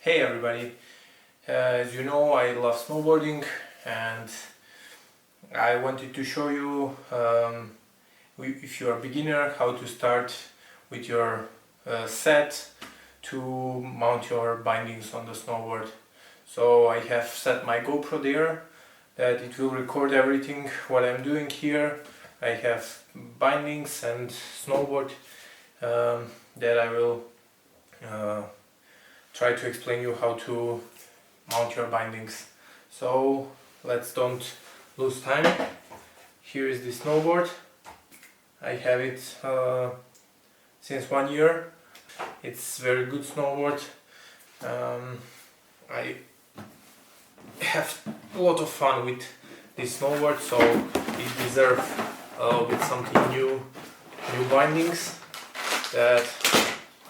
Hey everybody, as you know, I love snowboarding and I wanted to show you, if you're a beginner, how to start with your set to mount your bindings on the snowboard. So I have set my GoPro there that it will record everything what I'm doing here. I have bindings and snowboard that I will try to explain you how to mount your bindings. So let's don't lose time. Here is the snowboard. I have it since 1 year. It's very good snowboard. I have a lot of fun with this snowboard, so it deserves a little bit something new bindings that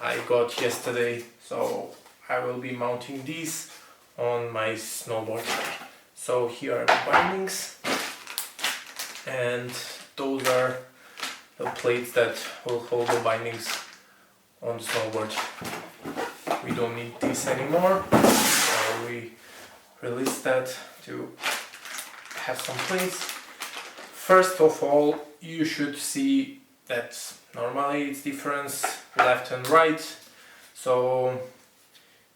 I got yesterday. So I will be mounting these on my snowboard. So here are the bindings, and those are the plates that will hold the bindings on the snowboard. We don't need this anymore, so we release that to have some plates. First of all, you should see that normally it's difference left and right, so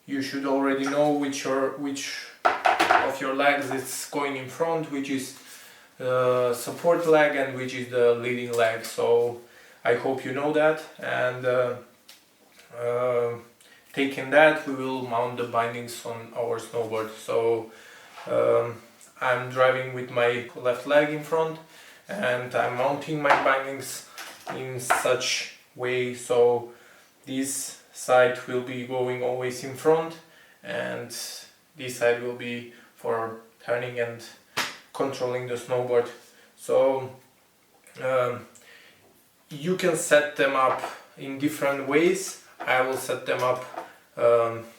you should already know which of your legs is going in front, which is the support leg and which is the leading leg. So I hope you know that, and taking that, we will mount the bindings on our snowboard. So I'm driving with my left leg in front and I'm mounting my bindings in such way so this side will be going always in front and this side will be for turning and controlling the snowboard. So you can set them up in different ways. I will set them up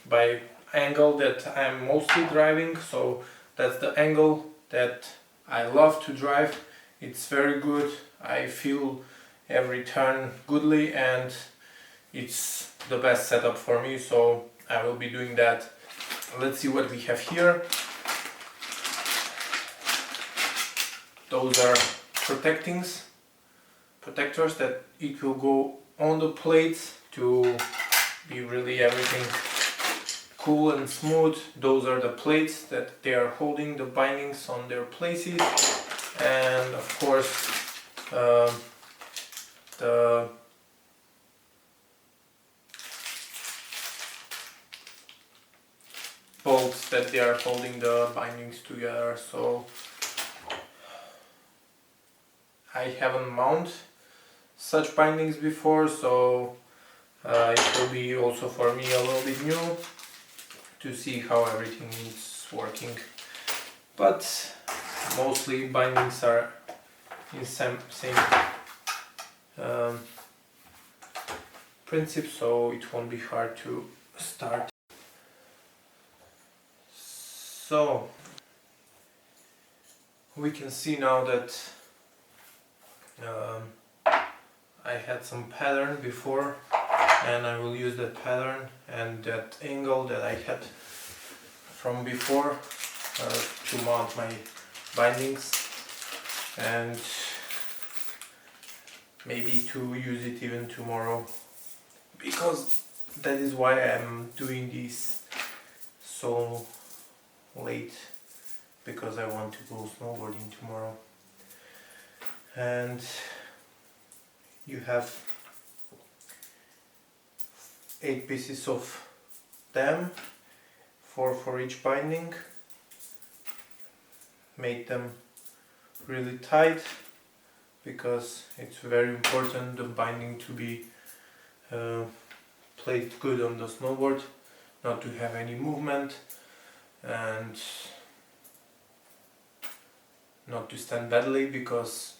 by angle that I'm mostly driving, so that's the angle that I love to drive. It's very good. I feel every turn goodly and it's the best setup for me, so I will be doing that. Let's see what we have here. Those are protectors that it will go on the plates to be really everything cool and smooth. Those are the plates that they are holding the bindings on their places, and of course the bolts that they are holding the bindings together. So I haven't mounted such bindings before, so it will be also for me a little bit new to see how everything is working. But mostly bindings are in same principle, so it won't be hard to start. So we can see now that I had some pattern before, and I will use that pattern and that angle that I had from before to mount my bindings, and maybe to use it even tomorrow, because that is why I'm doing this so late, because I want to go snowboarding tomorrow. And you have 8 pieces of them, 4 for each binding. Make them really tight, because it's very important the binding to be placed good on the snowboard, not to have any movement and not to stand badly, because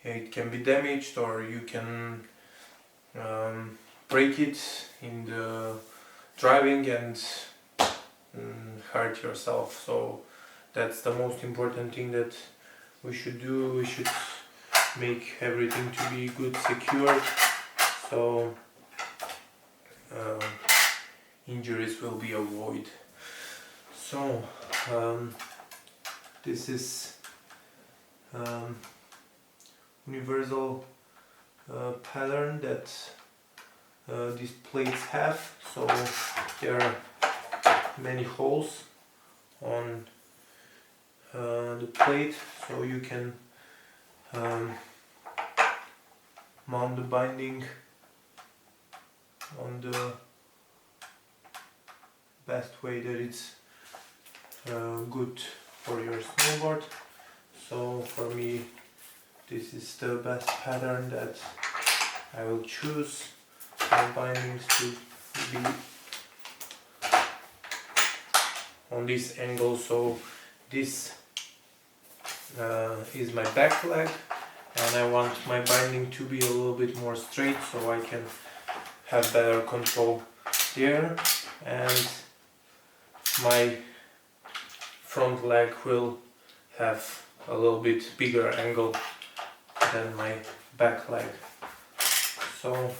it can be damaged or you can break it in the driving and hurt yourself. So that's the most important thing that we should do. We should make everything to be good, secure. So injuries will be avoided. So this is universal pattern that these plates have. So there are many holes on the plate, so you can mount the binding on the best way that it's good for your snowboard. So for me, this is the best pattern that I will choose my bindings to be on this angle. So this is my back leg, and I want my binding to be a little bit more straight so I can have better control there, and my front leg will have a little bit bigger angle than my back leg. So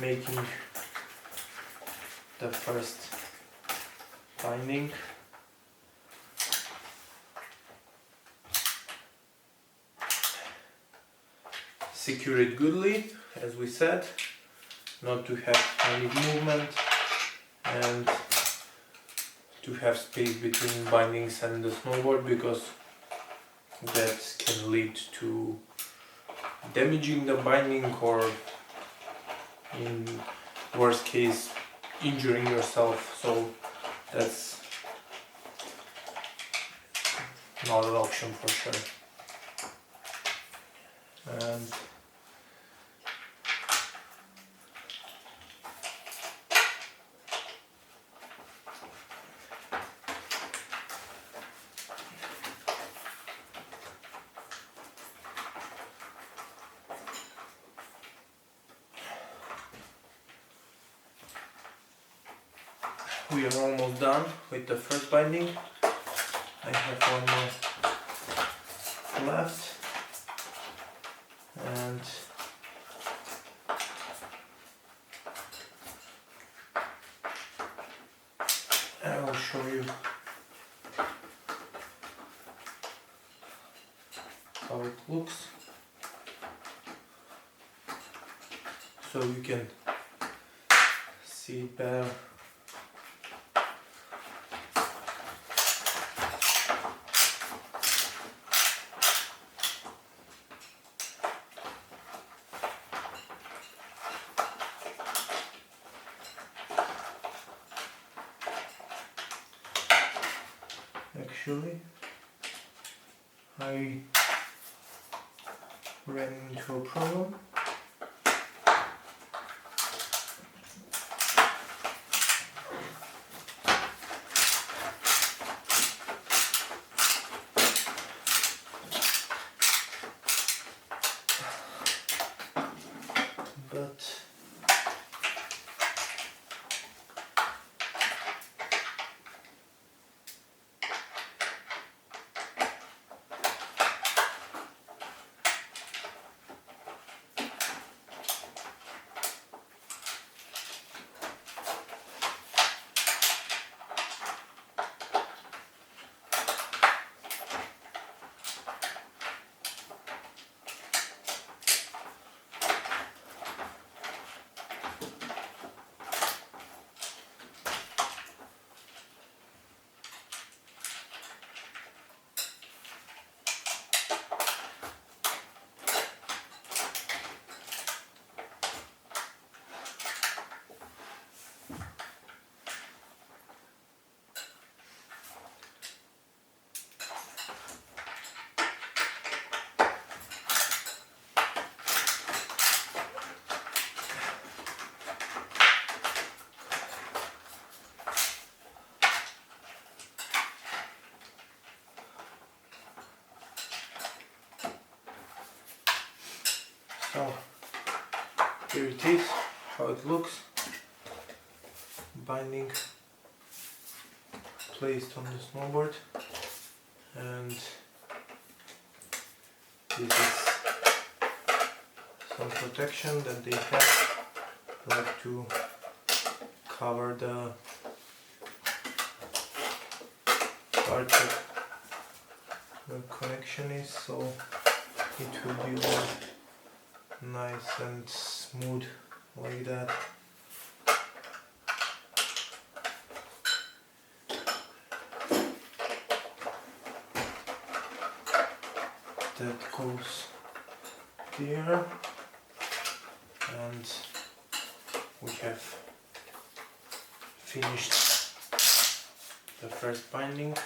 making the first binding. Secure it goodly, as we said, not to have any movement, and to have space between bindings and the snowboard, because that can lead to damaging the binding, or in worst case injuring yourself. So that's not an option for sure. And we are almost done with the first binding. I have one more left, and I will show you how it looks, so you can see it better. Actually, I ran into a problem. But so here it is, how it looks. Binding placed on the snowboard, and this is some protection that they have, like to cover the part that the connection is, so it will be all nice and smooth like that. That goes there, and we have finished the first binding,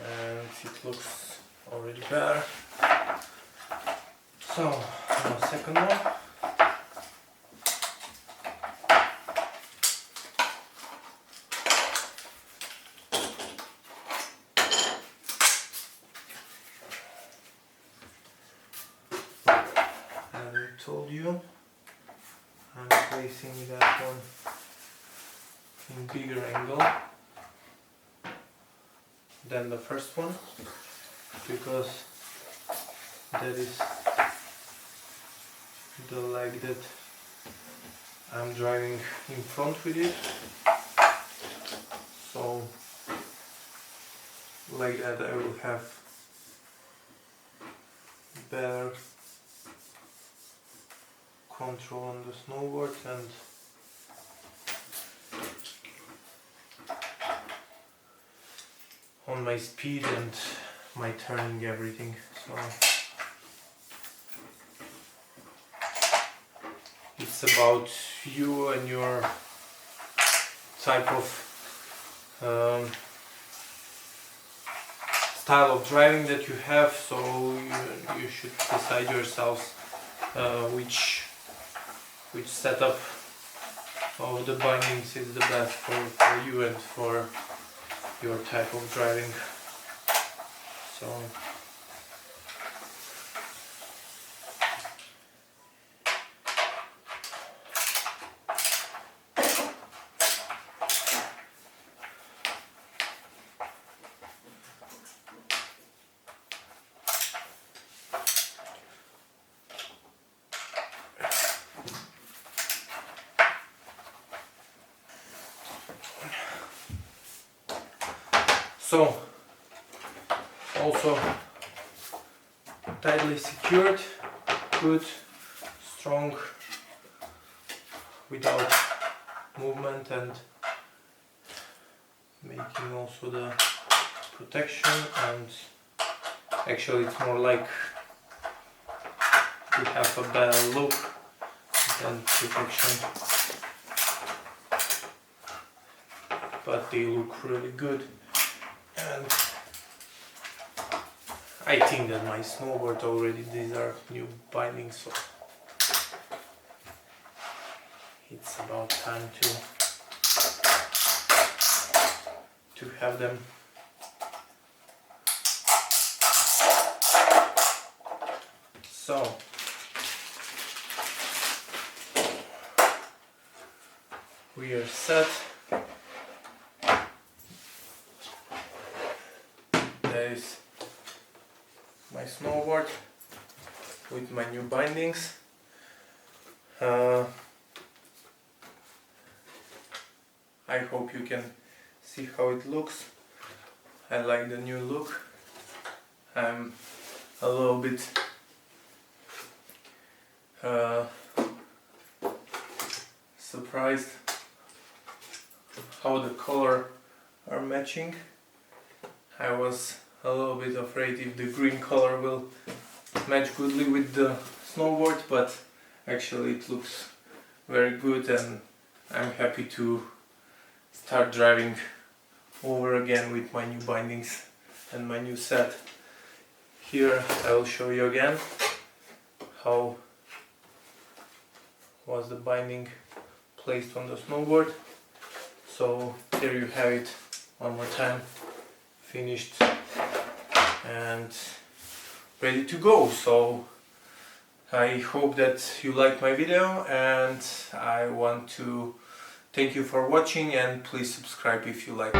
and it looks already better. So now second one. Told you I'm placing that one in bigger angle than the first one, because that is the leg that I'm driving in front with it, so like that I will have better control on the snowboard and on my speed and my turning everything. So it's about you and your type of style of driving that you have, so you should decide yourselves which setup of the bindings is the best for you and for your type of driving. So also tightly secured, good, strong, without movement, and making also the protection. And actually it's more like we have a better look than protection, but they look really good. And I think that my snowboard already deserves new bindings, so it's about time to have them. So we are set. There is my snowboard with my new bindings. I hope you can see how it looks. I like the new look. I'm a little bit surprised how the color are matching. I was a little bit afraid if the green color will match goodly with the snowboard, but actually it looks very good, and I'm happy to start driving over again with my new bindings and my new set. Here I will show you again how was the binding placed on the snowboard. So there you have it one more time, finished and ready to go. So I hope that you like my video, and I want to thank you for watching, and please subscribe if you like.